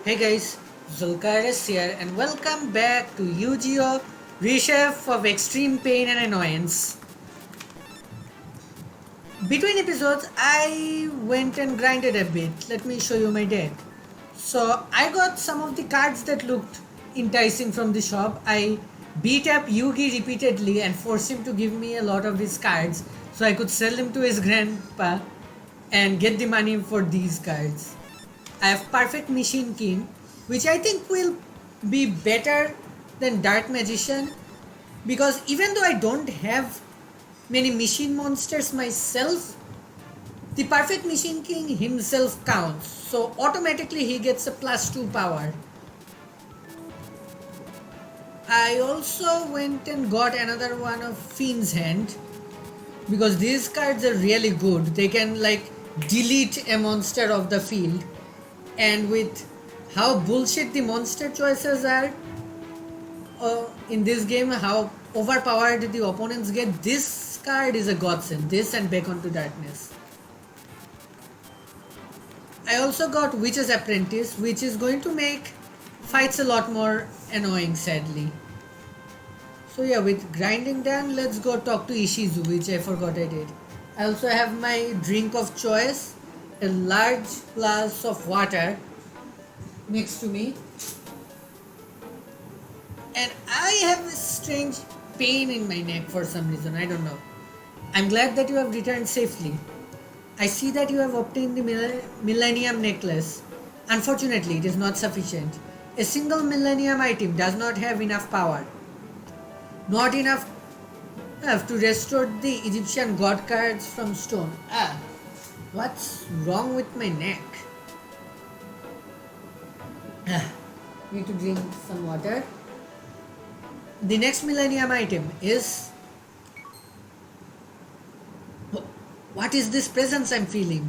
Hey guys, Zulkaris here and welcome back to UGO Reshef of Extreme Pain and Annoyance. Between episodes, I went and grinded a bit. Let me show you my deck. So, I got some of the cards that looked enticing from the shop. I beat up Yugi repeatedly and forced him to give me a lot of his cards so I could sell them to his grandpa and get the money for these cards. I have Perfect Machine King, which I think will be better than Dark Magician because even though I don't have many machine monsters myself, the Perfect Machine King himself counts. So automatically he gets a +2 power. I also went and got another one of Fiend's Hand because these cards are really good. They can like delete a monster of the field, and with how bullshit the monster choices are in this game, how overpowered the opponents get, this card is a godsend. This and Beckon to Darkness. I also got Witch's Apprentice, which is going to make fights a lot more annoying, sadly. So yeah, with grinding done, let's go talk to Ishizu, which I forgot I did. I also have my drink of choice, a large glass of water next to me. And I have a strange pain in my neck for some reason, I don't know. I'm glad that you have returned safely. I see that you have obtained the Millennium Necklace. Unfortunately, it is not sufficient. A single Millennium item does not have enough power. Not enough to restore the Egyptian god cards from stone. What's wrong with my neck? Need to drink some water. The next Millennium item is... What is this presence I'm feeling?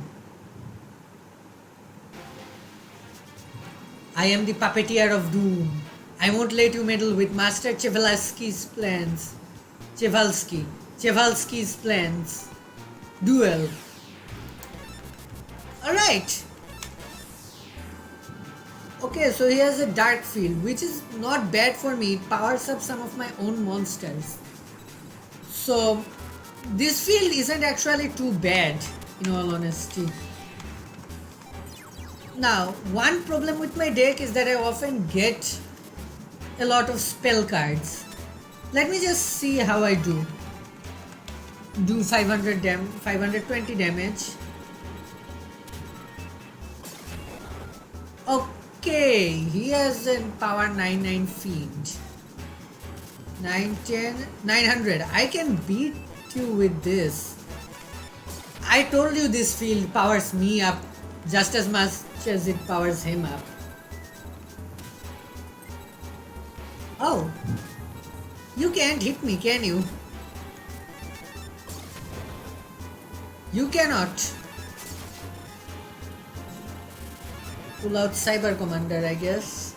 I am the puppeteer of doom. I won't let you meddle with Master Chevalsky's plans. Chevalsky's plans. Duel. Alright. Okay, so he has a dark field, which is not bad for me. It powers up some of my own monsters. So, this field isn't actually too bad, in all honesty. Now, one problem with my deck is that I often get a lot of spell cards. Let me just see how I do. Do 520 damage. Okay, he has a power 99 fiend. 910, 900. I can beat you with this. I told you this field powers me up just as much as it powers him up. Oh, you can't hit me, can you? You cannot. Pull out Cyber Commander, I guess.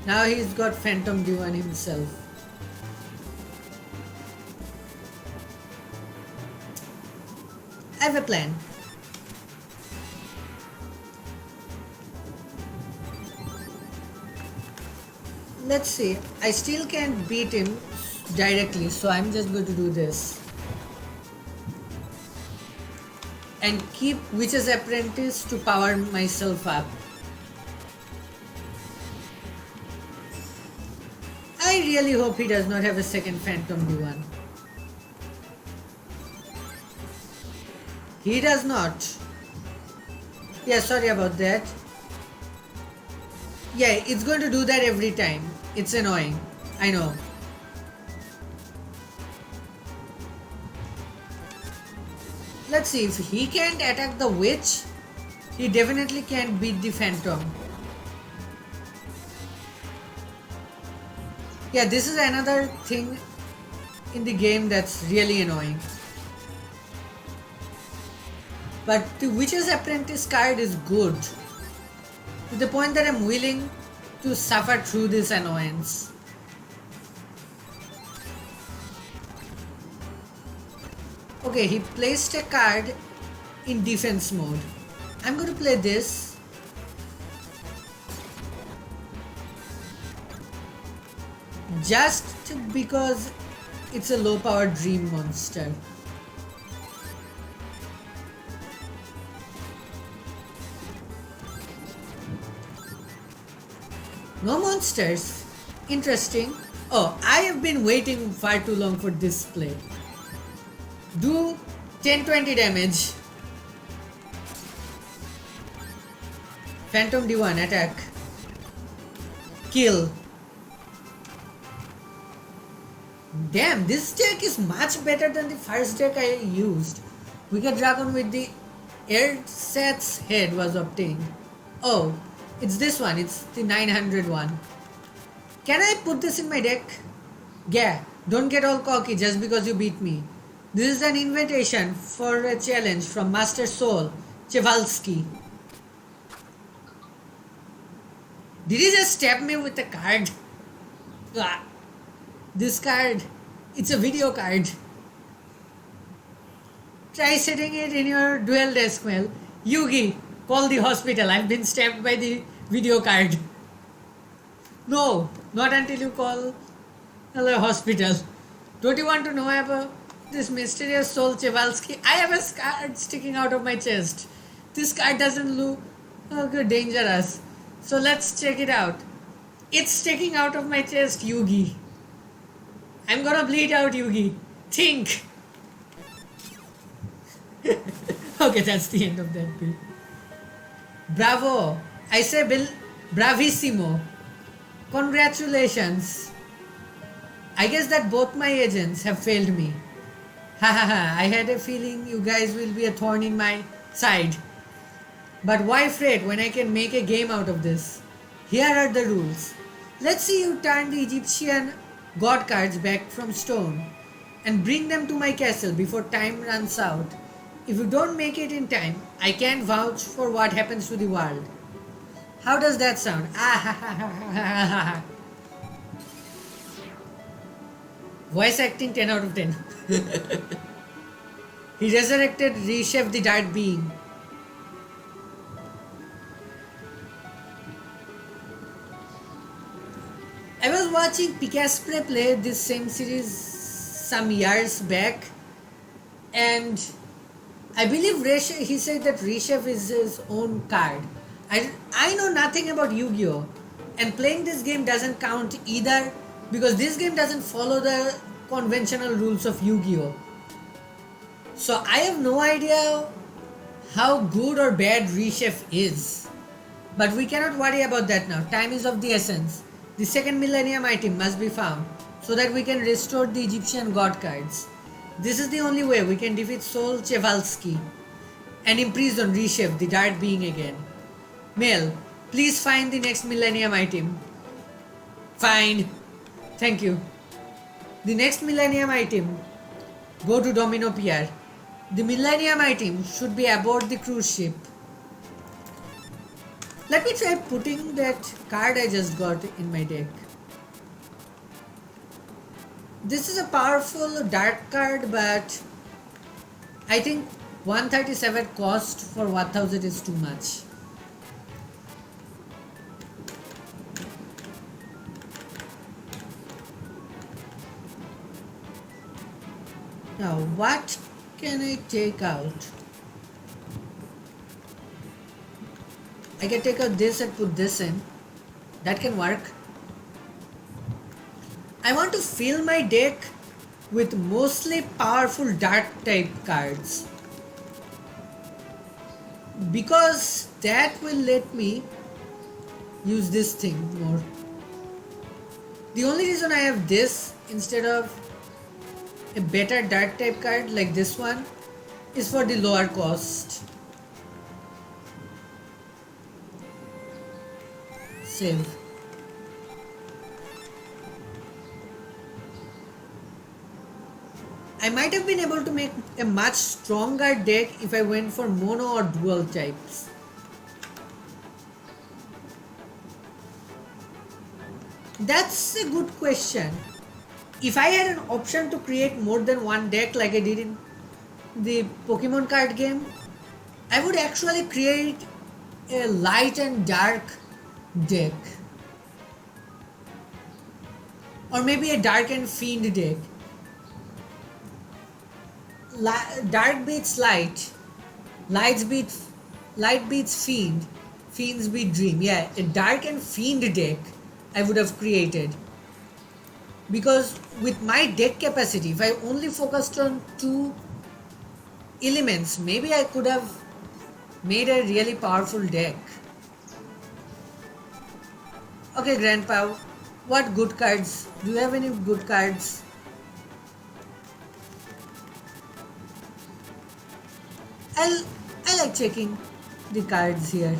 Now he's got Phantom Demon himself. I have a plan. Let's see. I still can't beat him directly, so I'm just going to do this. And keep Witch's Apprentice to power myself up. I really hope he does not have a second Phantom D1. He does not. Yeah, sorry about that. Yeah, it's going to do that every time. It's annoying. I know. Let's see, if he can't attack the witch, he definitely can't beat the phantom. Yeah, this is another thing in the game that's really annoying. But the Witch's Apprentice card is good, to the point that I'm willing to suffer through this annoyance. Okay, he placed a card in defense mode. I'm going to play this. Just because it's a low power dream monster. No monsters. Interesting. Oh, I have been waiting far too long for this play. Do 10-20 damage. Phantom D1 attack. Kill. Damn, this deck is much better than the first deck I used. Wicked Dragon with the Ersatz head was obtained. Oh, it's this one, it's the 900 one. Can I put this in my deck? Yeah, don't get all cocky just because you beat me. This is an invitation for a challenge from Master Soul Chevalsky. Did he just stab me with a card? Ah, this card, it's a video card. Try setting it in your duel desk mail. Yugi, call the hospital. I've been stabbed by the video card. No, not until you call the hospital. Don't you want to know about this mysterious soul Chevalsky? I have a card sticking out of my chest. This card doesn't look dangerous. So let's check it out. It's sticking out of my chest, Yugi. I'm gonna bleed out, Yugi. Think. Okay, that's the end of that bit. Bravo. I say bravissimo. Congratulations. I guess that both my agents have failed me. Ha ha ha. I had a feeling you guys will be a thorn in my side. But why fret when I can make a game out of this? Here are the rules. Let's see you turn the Egyptian god cards back from stone and bring them to my castle before time runs out. If you don't make it in time, I can't vouch for what happens to the world. How does that sound? Ah ha ha ha ha ha ha. Voice acting 10 out of 10. He resurrected Reshef the Dark Being. I was watching Picasspre play this same series some years back, and I believe he said that Reshef is his own card. I know nothing about Yu-Gi-Oh! And playing this game doesn't count either because this game doesn't follow the conventional rules of Yu-Gi-Oh! So I have no idea how good or bad Reshef is. But we cannot worry about that now. Time is of the essence. The second millennium item must be found so that we can restore the Egyptian god cards. This is the only way we can defeat Soul Chevalsky and imprison Reshef, the Dark Being again. Mail, please find the next millennium item. Find. Thank you. The next millennium item. Go to Domino Pier. The millennium item should be aboard the cruise ship. Let me try putting that card I just got in my deck. This is a powerful dark card, but I think 137 cost for 1000 is too much. Now what can I take out? I can take out this and put this in. That can work. I want to fill my deck with mostly powerful dark type cards, because that will let me use this thing more. The only reason I have this instead of a better dark type card like this one is for the lower cost. Save. I might have been able to make a much stronger deck if I went for mono or dual types. That's a good question. If I had an option to create more than one deck like I did in the Pokemon card game, I would actually create a light and dark deck, or maybe a dark and fiend deck. Dark beats light, lights beat light beats fiend, fiends beat dream. Yeah, a dark and fiend deck I would have created, because with my deck capacity, if I only focused on two elements, maybe I could have made a really powerful deck. Okay, Grandpa, what good cards? Do you have any good cards? I'll I like checking the cards here.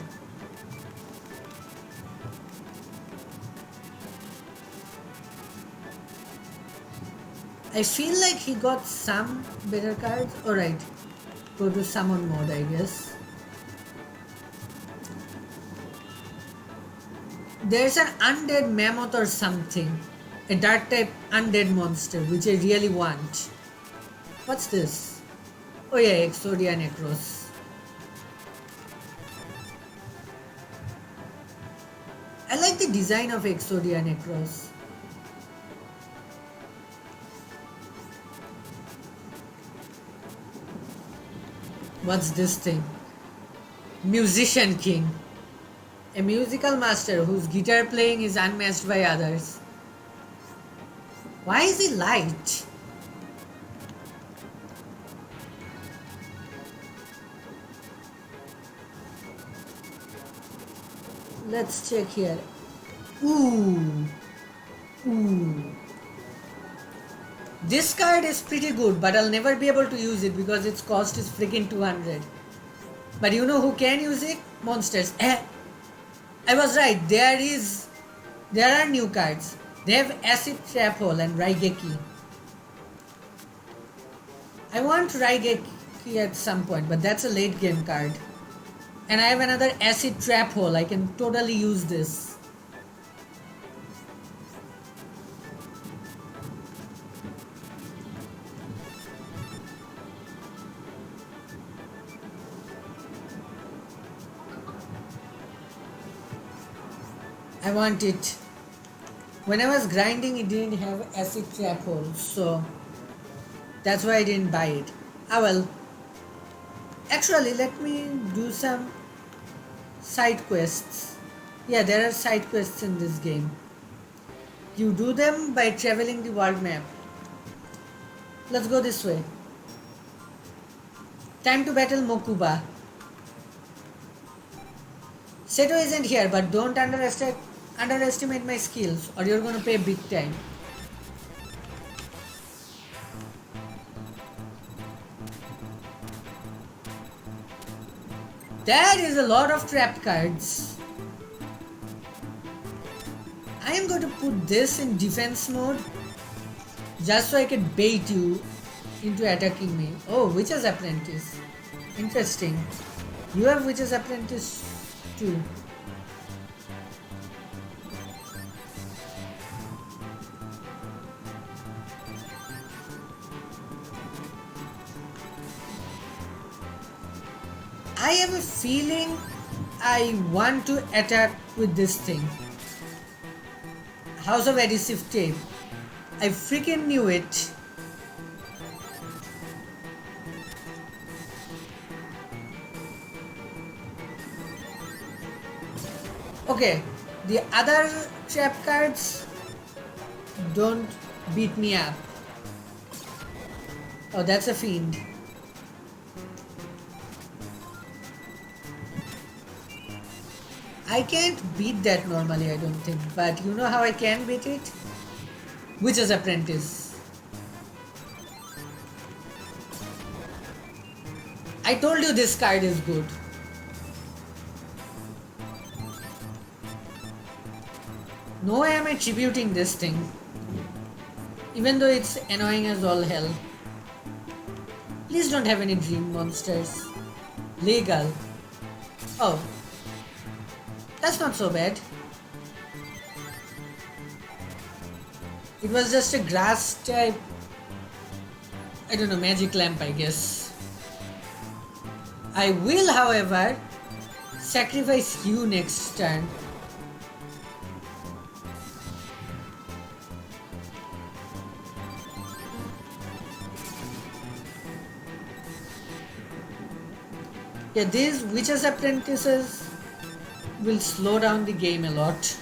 I feel like he got some better cards. Alright, go to summon mode, I guess. There's an undead mammoth or something. A dark type undead monster, which I really want. What's this? Oh yeah, Exodia Necros. I like the design of Exodia Necros. What's this thing? Musician King. A musical master whose guitar playing is unmatched by others. Why is he light? Let's check here. Ooh. Ooh. This card is pretty good, but I'll never be able to use it because its cost is freaking 200. But you know who can use it? Monsters. I was right. There are new cards. They have Acid Trap Hole and Raigeki. I want Raigeki at some point, but that's a late game card. And I have another Acid Trap Hole. I can totally use this. I want it. When I was grinding, it didn't have Acid Trap Hole, so that's why I didn't buy it. Ah well. Actually, let me do some side quests. Yeah, there are side quests in this game. You do them by traveling the world map. Let's go this way. Time to battle Mokuba. Seto isn't here, but don't underestimate my skills or you're gonna pay big time. That is a lot of trapped cards. I am going to put this in defense mode just so I can bait you into attacking me. Oh, Witch's Apprentice. Interesting. You have Witch's Apprentice too. I have a feeling I want to attack with this thing. House of Adhesive Tape. I freaking knew it. Okay, the other trap cards don't beat me up. Oh, that's a fiend. I can't beat that normally, I don't think. But you know how I can beat it? Witch's Apprentice. I told you this card is good. No way am I tributing this thing. Even though it's annoying as all hell. Please don't have any dream monsters. Legal. Oh. That's not so bad. It was just a grass type, I don't know, magic lamp, I guess. I will, however, sacrifice you next turn. Yeah, these Witches Apprentices will slow down the game a lot.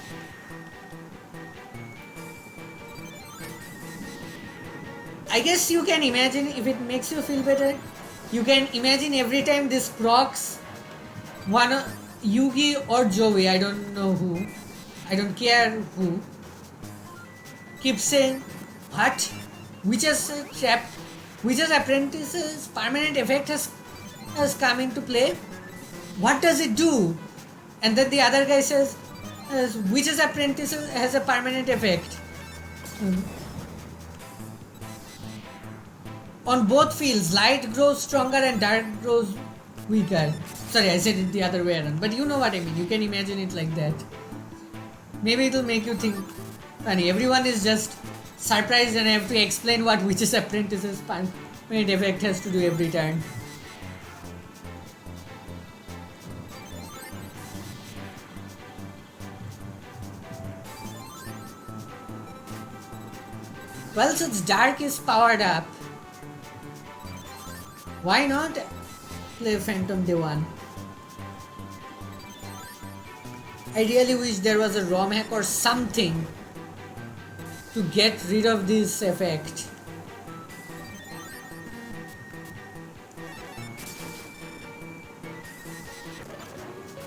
I guess you can imagine, if it makes you feel better, you can imagine every time this procs one Yugi or Joey, I don't know who, I don't care who, keeps saying, what? Witches Apprentice's permanent effect has come into play? What does it do? And then the other guy says, Witches Apprentice has a permanent effect. On both fields, light grows stronger and dark grows weaker. Sorry, I said it the other way around, but you know what I mean. You can imagine it like that. Maybe it'll make you think funny. Everyone is just surprised and I have to explain what Witches Apprentice's permanent effect has to do every turn. Well, since Dark is powered up, why not play Phantom Dewan? I really wish there was a ROM hack or something to get rid of this effect.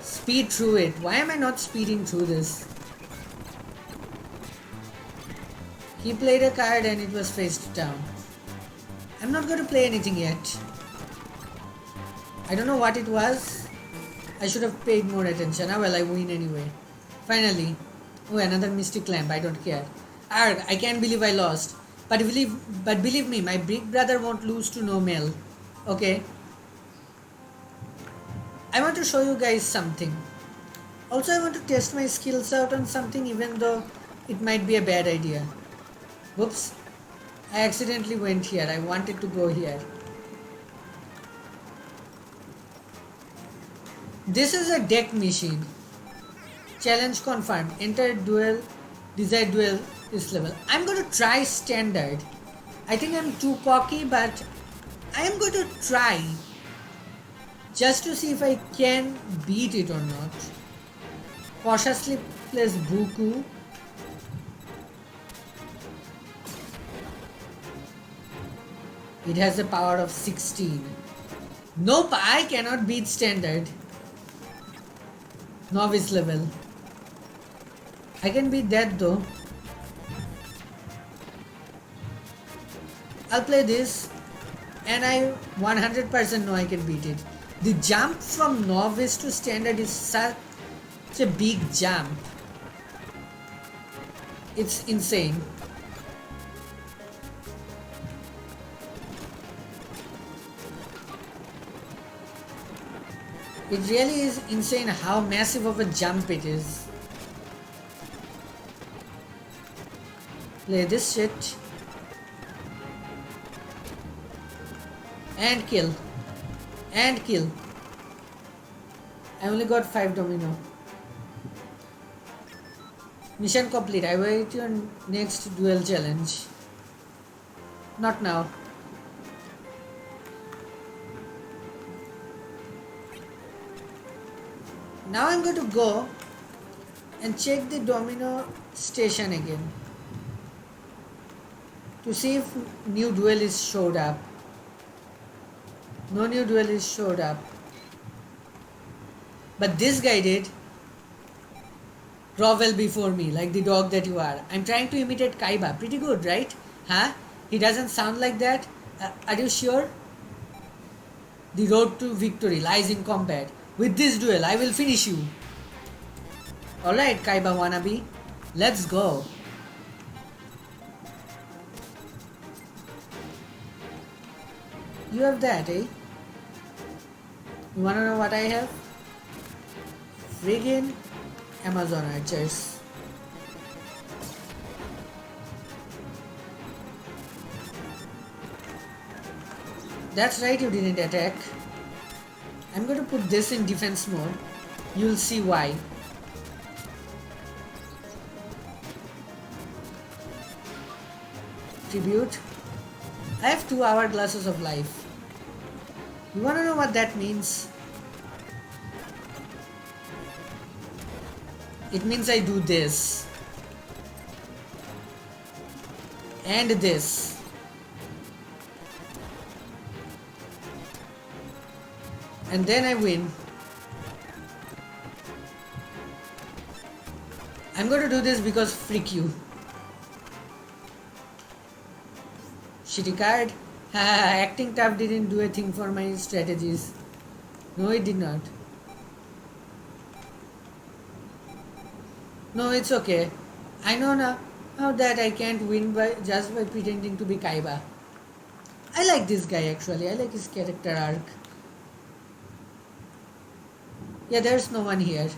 Speed through it. Why am I not speeding through this? He played a card and it was face down. I'm not going to play anything yet. I don't know what it was. I should have paid more attention. Ah well, I win anyway. Finally. Oh, another Mystic Lamp. I don't care. Arg, I can't believe I lost. But believe me, my big brother won't lose to no Mel. Okay. I want to show you guys something. Also, I want to test my skills out on something even though it might be a bad idea. Whoops. I accidentally went here. I wanted to go here. This is a deck machine. Challenge confirmed. Enter duel. Desired duel this level. I'm going to try standard. I think I'm too cocky, but I am going to try. Just to see if I can beat it or not. Cautiously place Buku. It has a power of 16. Nope, I cannot beat standard. Novice level. I can beat that though. I'll play this and I 100% know I can beat it. The jump from novice to standard is such a big jump. It's insane. It really is insane how massive of a jump it is. Play this shit. And kill. And kill. I only got 5 domino. Mission complete. I wait your next duel challenge. Not now. Now I'm going to go and check the domino station again to see if new duelist showed up. No new duelist showed up. But this guy did. Grovel before me, like the dog that you are. I'm trying to imitate Kaiba. Pretty good, right? Huh? He doesn't sound like that? Are you sure? The road to victory lies in combat. With this duel, I will finish you. Alright, Kaiba wannabe. Let's go. You have that, eh? You wanna know what I have? Friggin' Amazon archers. That's right, you didn't attack. I'm going to put this in defense mode. You'll see why. Tribute. I have 2 hourglasses of life. You wanna know what that means? It means I do this. And this. And then I win. I'm going to do this because freak you. Shitty card. Acting tough didn't do a thing for my strategies. No, it did not. No, it's okay. I know now that I can't win by just by pretending to be Kaiba. I like this guy actually. I like his character arc. Yeah, there's no one here.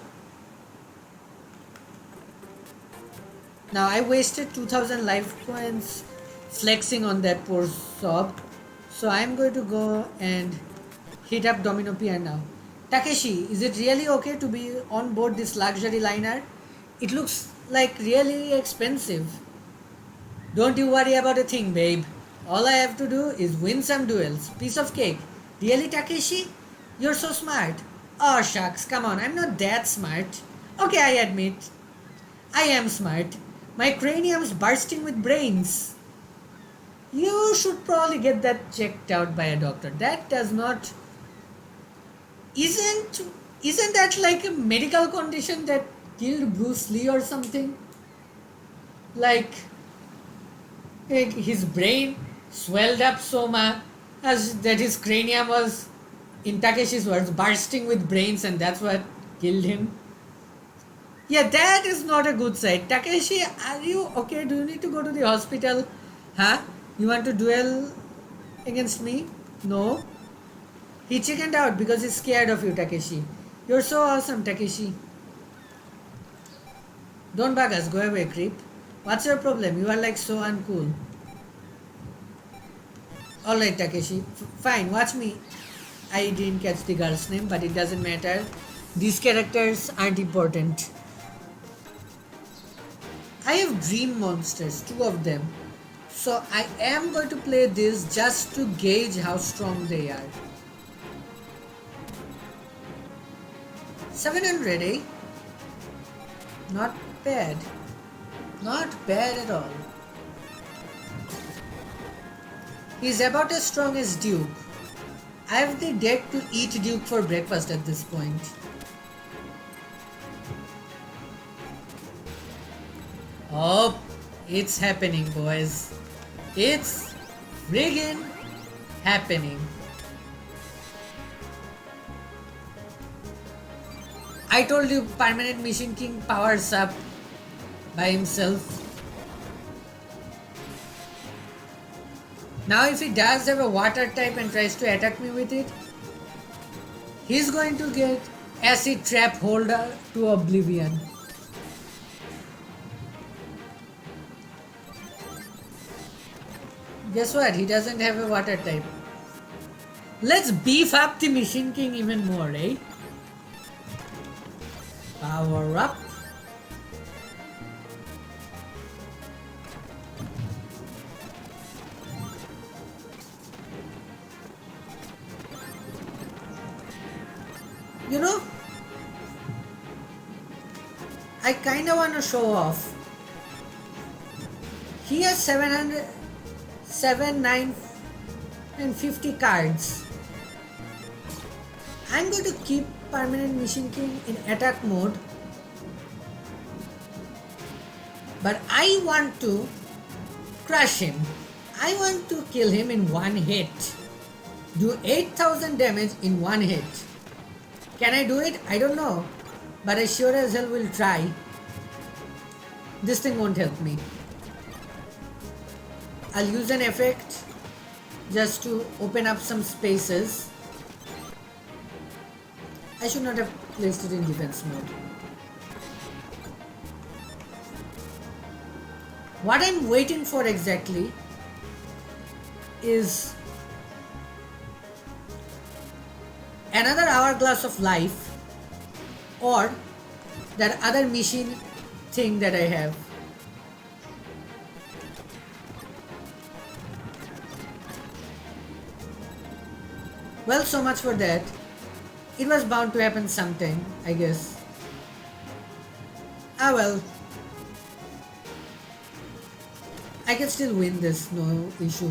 Now I wasted 2000 life points flexing on that poor sob. So I'm going to go and hit up Domino Pier now. Takeshi, is it really okay to be on board this luxury liner? It looks like really expensive. Don't you worry about a thing, babe. All I have to do is win some duels. Piece of cake. Really, Takeshi? You're so smart. Oh, shucks, come on, I'm not that smart. Okay, I admit. I am smart. My cranium's bursting with brains. You should probably get that checked out by a doctor. That does not. Isn't that like a medical condition that killed Bruce Lee or something? Like his brain swelled up so much as that his cranium was, in Takeshi's words, bursting with brains, and that's what killed him. Yeah, that is not a good sight. Takeshi, are you okay? Do you need to go to the hospital? Huh? You want to duel against me? No. He chickened out because he's scared of you, Takeshi. You're so awesome, Takeshi. Don't bug us. Go away, creep. What's your problem? You are like so uncool. Alright, Takeshi. Fine, watch me. I didn't catch the girl's name, but it doesn't matter. These characters aren't important. I have dream monsters, 2 of them. So I am going to play this just to gauge how strong they are. 700, eh? Not bad. Not bad at all. He's about as strong as Duke. I have the deck to eat Duke for breakfast at this point. Oh, it's happening, boys. It's friggin' happening. I told you Permanent Mission King powers up by himself. Now if he does have a water type and tries to attack me with it, he's going to get acid trap holder to oblivion. Guess what? He doesn't have a water type. Let's beef up the Mission King even more, eh? Power up. You know, I kinda wanna show off. He has 700, 950 cards. I'm going to keep Permanent Mission King in attack mode, but I want to crush him. I want to kill him in one hit. Do 8000 damage in one hit. Can I do it? I don't know, but I sure as hell will try. This thing won't help me. I'll use an effect just to open up some spaces. I should not have placed it in defense mode. What I'm waiting for exactly is Another hourglass of life, or that other machine thing that I have. Well, so much for that. It was bound to happen sometime, I guess. Ah well, I can still win this, no issue.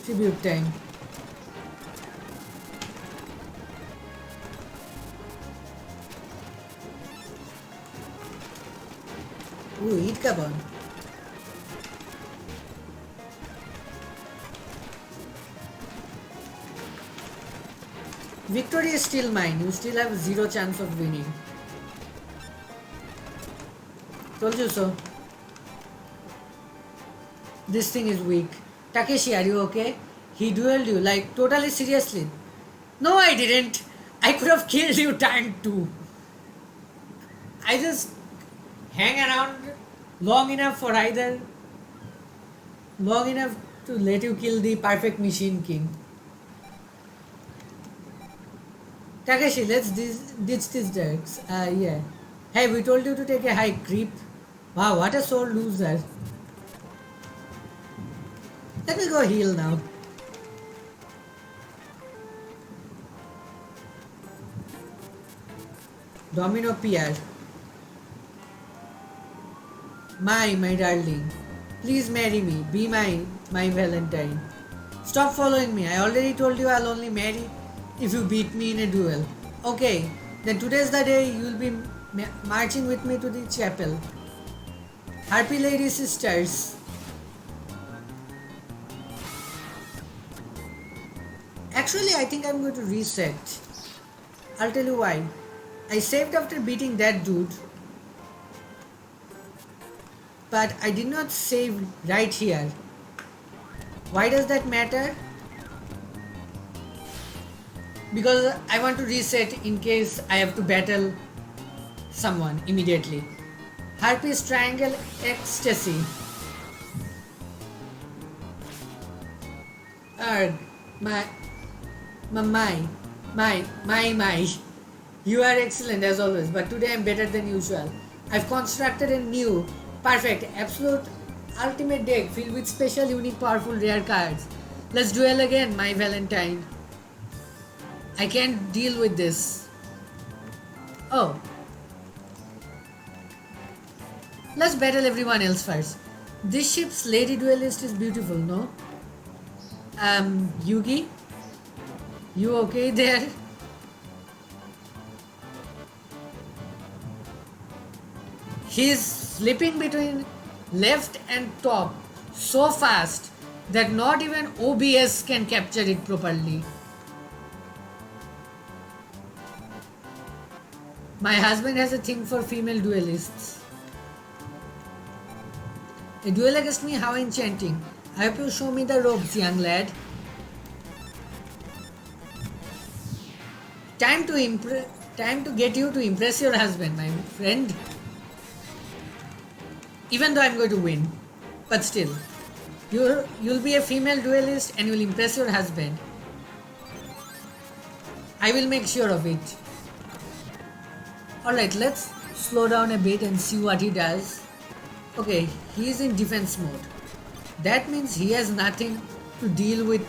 Tribute time. Ooh, eat Gabon. Victory is still mine. You still have zero chance of winning. Told you so. This thing is weak. Takeshi, are you okay? He dueled you, like totally seriously. No, I didn't. I could have killed you turn two. I just hang around long enough for either long enough to let you kill the perfect machine king. Takashi, let's ditch these drugs. Yeah. Hey, we told you to take a hike, creep. Wow, what a sore loser. Let me go heal now. Domino PR. My darling. Please marry me. Be my Valentine. Stop following me. I already told you I'll only marry if you beat me in a duel. Okay, then today's the day you'll be marching with me to the chapel. Harpy Lady Sisters. Actually, I think I'm going to reset. I'll tell you why. I saved after beating that dude, but I did not save right here. Why does that matter? Because I want to reset in case I have to battle someone immediately. Harpy's Triangle Ecstasy. Arg, my. You are excellent as always, but today I'm better than usual. I've constructed a new, perfect, absolute, ultimate deck filled with special, unique, powerful, rare cards. Let's duel again, my Valentine. I can't deal with this. Oh. Let's battle everyone else first. This ship's lady duelist is beautiful, no? Yugi? You okay there? He's slipping between left and top so fast that not even OBS can capture it properly. My husband has a thing for female duelists. A duel against me, how enchanting. I hope you show me the ropes, young lad. Time to get you to impress your husband, my friend. Even though I'm going to win, but still, you'll be a female duelist and you'll impress your husband. I will make sure of it. Alright, let's slow down a bit and see what he does. Okay, he is in defense mode. That means he has nothing to deal with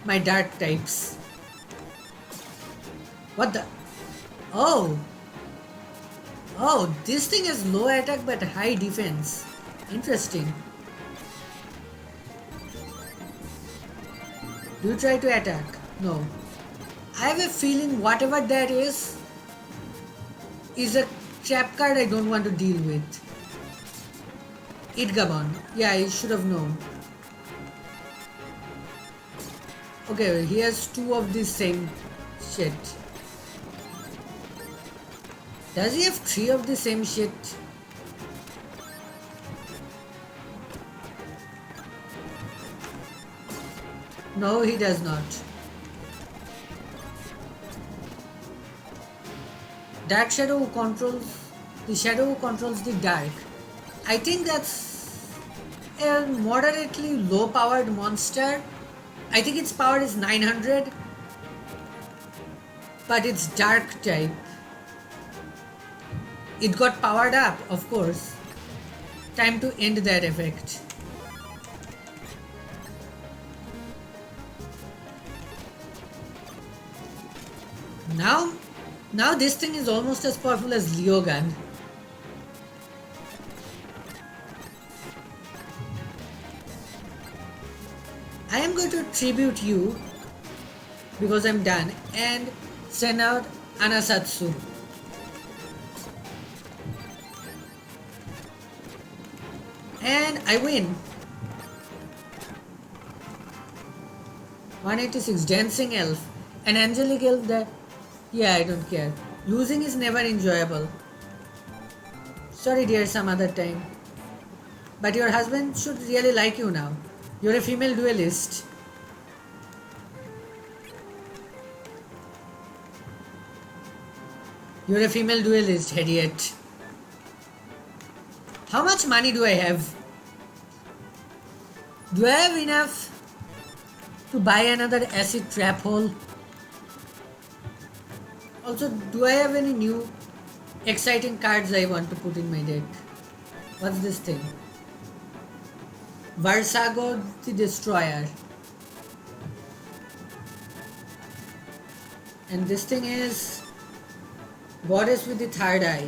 my dark types. What the? Oh, this thing has low attack but high defense. Interesting. Do you try to attack? No. I have a feeling whatever that is a trap card I don't want to deal with. Idgabon. Yeah, I should have known. Okay, he has two of the same shit. Does he have three of the same shit? No, he does not. Dark Shadow controls the shadow controls the dark. I think that's a moderately low powered monster. I think its power is 900, but it's dark type. It got powered up, of course. Time to end that effect. Now, now this thing is almost as powerful as Leogun. I am going to tribute you because I'm done and send out Anasatsu. And I win. 186 Dancing Elf. An angelic elf that... Yeah, I don't care. Losing is never enjoyable. Sorry dear, some other time. But your husband should really like you now. You're a female duelist. You're a female duelist, idiot. How much money do I have? Do I have enough to buy another acid trap hole? Also, do I have any new exciting cards I want to put in my deck? What's this thing? Varsago the Destroyer. And this thing is Goddess with the Third Eye.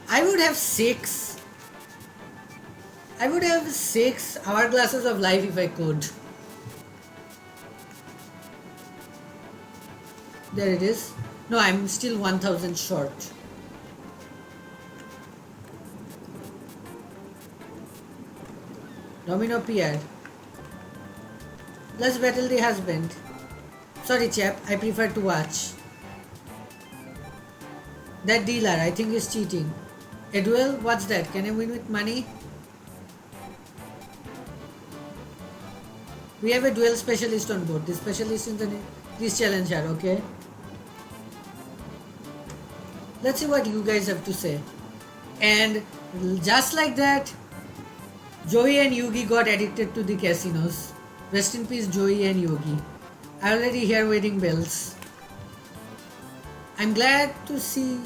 I would have six. I would have 6 hourglasses of life if I could. There it is. No, I'm still 1000 short. Domino Pierre. Let's battle the husband. Sorry chap, I prefer to watch. That dealer, I think is cheating. A duel? What's that? Can I win with money? We have a duel specialist on board. The specialist is this challenger, okay? Let's see what you guys have to say. And just like that, Joey and Yugi got addicted to the casinos. Rest in peace, Joey and Yugi. I already hear wedding bells. I'm glad to see...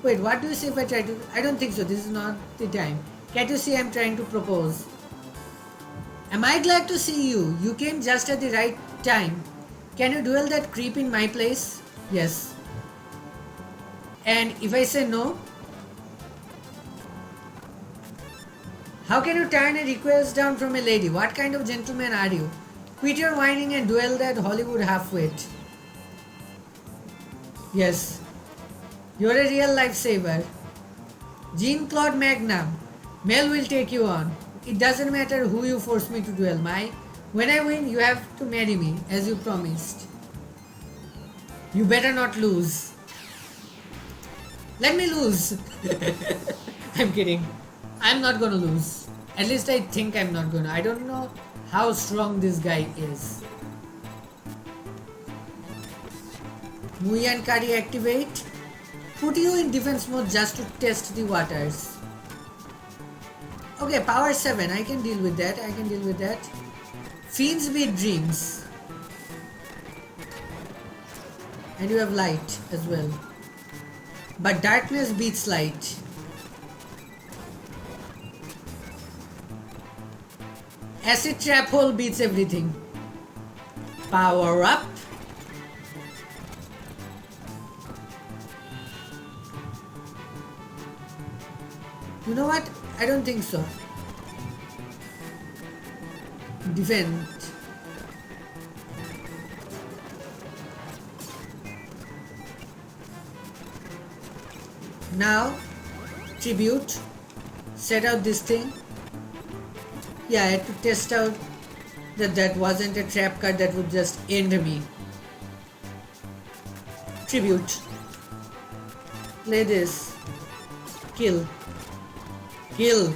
Wait, what do you say if I try to... I don't think so. This is not the time. Can't you see I'm trying to propose? Am I glad to see you? You came just at the right time. Can you duel that creep in my place? Yes. And if I say no? How can you turn a request down from a lady? What kind of gentleman are you? Quit your whining and duel that Hollywood half-wit. Yes. You're a real lifesaver. Jean-Claude Magnum. Mel will take you on. It doesn't matter who you force me to duel, Mai. When I win, you have to marry me, as you promised. You better not lose. Let me lose. I'm kidding. I'm not gonna lose. At least I think I'm not gonna. I don't know how strong this guy is. Muyan Kari activate. Put you in defense mode just to test the waters. Okay, power 7. I can deal with that. Fiends beat dreams. And you have light as well. But darkness beats light. Acid trap hole beats everything. Power up. You know what? I don't think so. Defend. Now, tribute. Set out this thing. Yeah, I had to test out that that wasn't a trap card that would just end me. Tribute. Play this. Kill. Kill.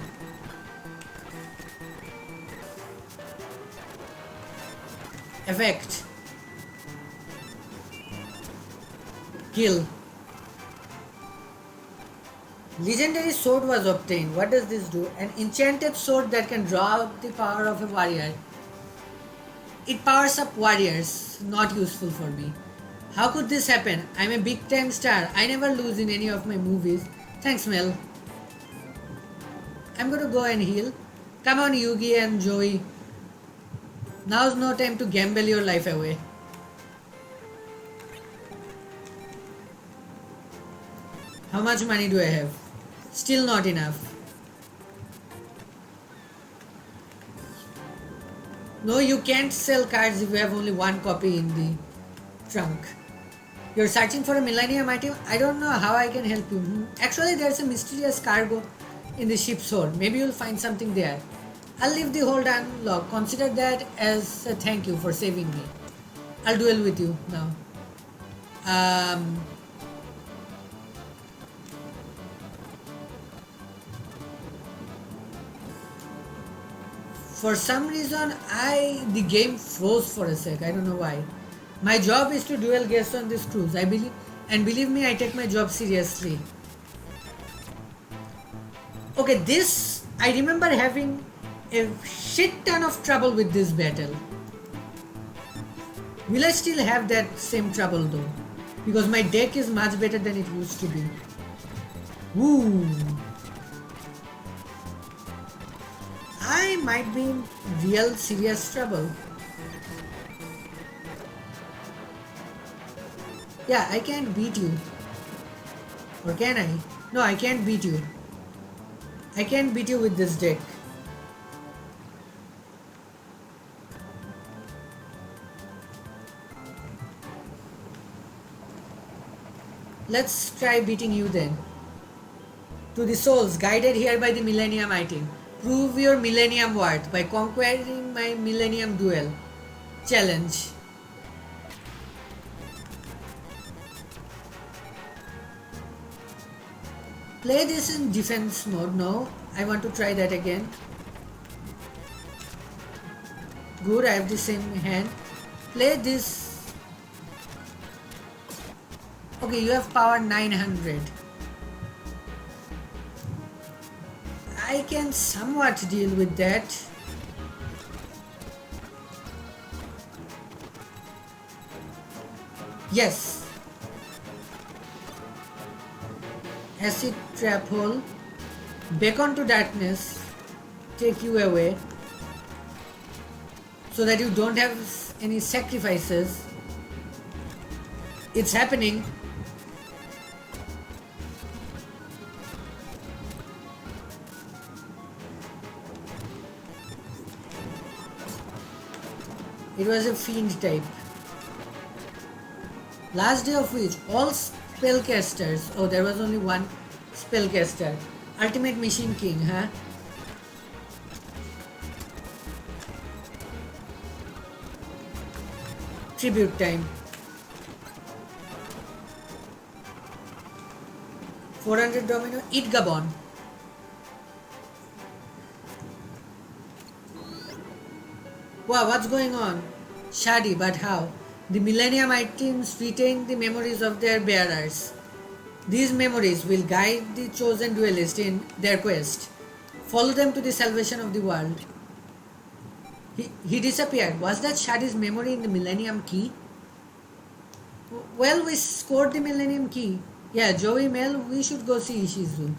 Effect. Kill. Legendary sword was obtained. What does this do? An enchanted sword that can draw out the power of a warrior. It powers up warriors. Not useful for me. How could this happen? I'm a big time star. I never lose in any of my movies. Thanks, Mel. I'm gonna go and heal. Come on, Yugi and Joey. Now's no time to gamble your life away. How much money do I have? Still not enough. No, you can't sell cards if you have only one copy in the trunk. You're searching for a millennium item? I don't know how I can help you. Actually, there's a mysterious cargo in the ship's hold. Maybe you'll find something there. I'll leave the hold unlocked. Consider that as a thank you for saving me. I'll duel with you now. Um, for some reason, the game froze for a sec. I don't know why. My job is to duel guests on this cruise. Believe me, I take my job seriously. Okay, this I remember having a shit ton of trouble with this battle. Will I still have that same trouble though? Because my deck is much better than it used to be. Woo! I might be in real serious trouble. Yeah, I can't beat you. Or can I? No, I can't beat you. I can't beat you with this deck. Let's try beating you then. To the souls, guided here by the Millennium item. Prove your Millennium worth by conquering my Millennium duel. Challenge. Play this in defense mode. No, I want to try that again. Good, I have the same hand. Play this. Okay, you have power 900. I can somewhat deal with that. Yes. Acid trap hole. Beckon to darkness. Take you away. So that you don't have any sacrifices. It's happening. It was a fiend type. Last day of which all spellcasters. Oh, there was only one spellcaster. Ultimate Machine King, huh? Tribute time. 400 domino. Eat Gabon. Wow, what's going on? Shadi, but how? The Millennium items retain the memories of their bearers. These memories will guide the chosen duelist in their quest. Follow them to the salvation of the world. He disappeared. Was that Shadi's memory in the Millennium Key? Well, we scored the Millennium Key. Yeah, Joey Mel, we should go see Ishizu.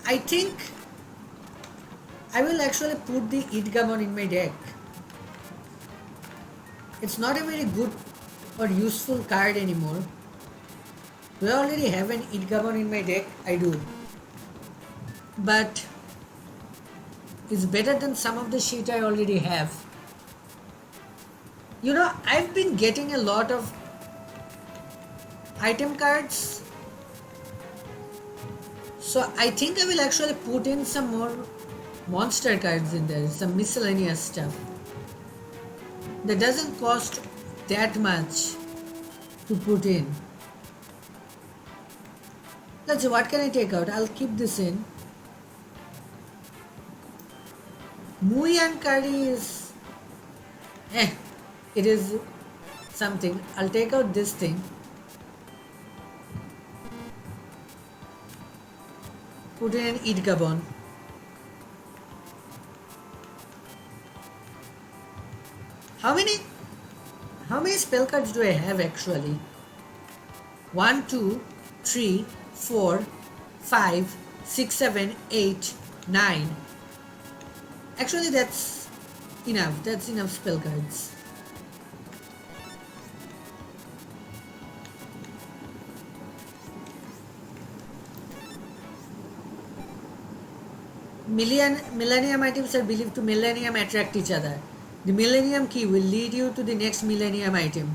I think I will actually put the Idgamon in my deck. It's not a very good or useful card anymore. Do I already have an Idgamon in my deck? I do. But it's better than some of the shit I already have. You know, I've been getting a lot of item cards. So I think I will actually put in some more monster cards in there, some miscellaneous stuff that doesn't cost that much to put in. Let's see, what can I take out? I'll keep this in. Muyan curry is it is something. I'll take out this thing. put in an Idgabon. How many spell cards do I have actually? 1, 2, 3, 4, 5, 6, 7, 8, 9. Actually that's enough. That's enough spell cards. Millennium items are believed to millennium attract each other. The millennium key will lead you to the next millennium item.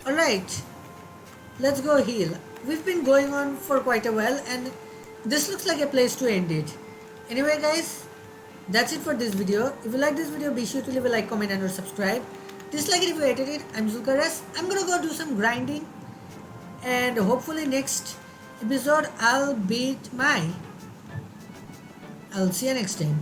Alright, let's go heal. We've been going on for quite a while and this looks like a place to end it. Anyway guys, that's it for this video. If you like this video, be sure to leave a like, comment and or subscribe. Dislike it if you hated it. I'm Zulkaras. I'm gonna go do some grinding and hopefully next episode I'll beat Mai. I'll see you next time.